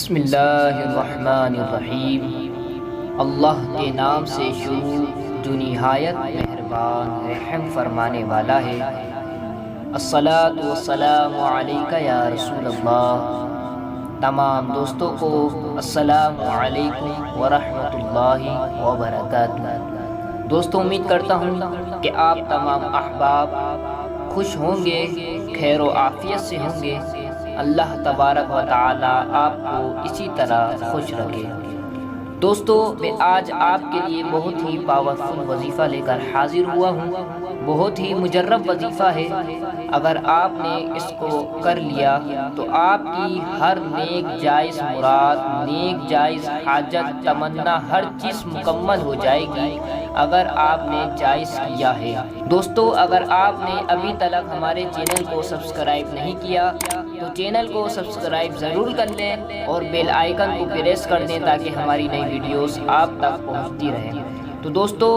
بسم اللہ الرحمن الرحیم۔ اللہ کے نام سے شروع جو نہایت مہربان رحم فرمانے والا ہے۔ الصلاۃ والسلام علیک یا رسول اللہ۔ تمام دوستوں کو السلام علیکم ورحمۃ اللہ وبرکاتہ۔ دوستوں، امید کرتا ہوں کہ آپ تمام احباب خوش ہوں گے، خیر و عافیت سے ہوں گے۔ اللہ تبارک و تعالی آپ کو اسی طرح خوش رکھے۔ دوستو، میں آج آپ کے لیے بہت ہی پاورفل وظیفہ لے کر حاضر ہوا ہوں۔ بہت ہی مجرب وظیفہ ہے۔ اگر آپ نے اس کو کر لیا تو آپ کی ہر نیک جائز مراد، نیک جائز حاجت، تمنا، ہر چیز مکمل ہو جائے گی اگر آپ نے جائز کیا ہے۔ دوستو، اگر آپ نے ابھی تک ہمارے چینل کو سبسکرائب نہیں کیا تو چینل کو سبسکرائب ضرور کر لیں اور بیل آئیکن کو پریس کر دیں تاکہ ہماری نئی ویڈیوز آپ تک پہنچتی رہیں۔ تو دوستو،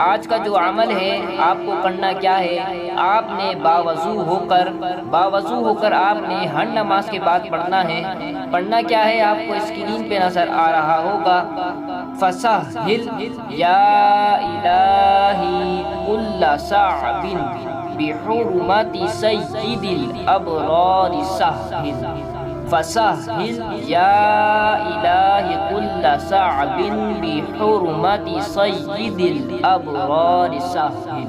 آج کا جو عمل ہے آپ کو کرنا کیا ہے، آپ نے باوضو ہو کر آپ نے ہر نماز کے بعد پڑھنا ہے۔ پڑھنا کیا ہے آپ کو اسکرین پہ نظر آ رہا ہوگا۔ فَسَهِّلْ يَا إِلَٰهِ كُلَّ صَعْبٍ بِحُرْمَةِ سَيِّدِ الْأَبْرَارِ سَهِّلْ۔ فَسَهِّلْ يَا إِلَٰهِ كُلَّ صَعْبٍ بِحُرْمَةِ سَيِّدِ الْأَبْرَارِ سَهِّلْ۔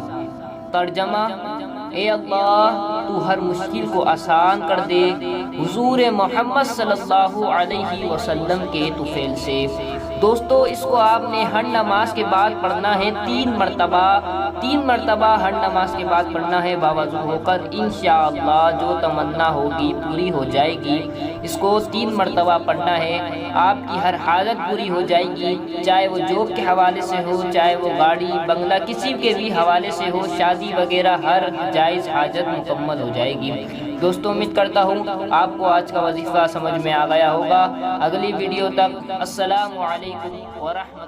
ترجمہ: اے اللہ، تو ہر مشکل کو آسان کر دے حضور محمد صلی اللہ علیہ وسلم کے طفیل سے۔ دوستو، اس کو آپ نے ہر نماز کے بعد پڑھنا ہے 3 مرتبہ ہر نماز کے بعد پڑھنا ہے باوضو ہو کر۔ انشاءاللہ جو تمنا ہوگی پوری ہو جائے گی۔ اس کو 3 مرتبہ پڑھنا ہے، آپ کی ہر حاجت پوری ہو جائے گی، چاہے وہ جاب کے حوالے سے ہو، چاہے وہ گاڑی بنگلہ کسی کے بھی حوالے سے ہو، شادی وغیرہ ہر جائز حاجت مکمل ہو جائے گی۔ دوستوں، امید کرتا ہوں آپ کو آج کا وظیفہ سمجھ میں آ گیا ہوگا۔ اگلی ویڈیو تک السلام علیکم ورحمۃ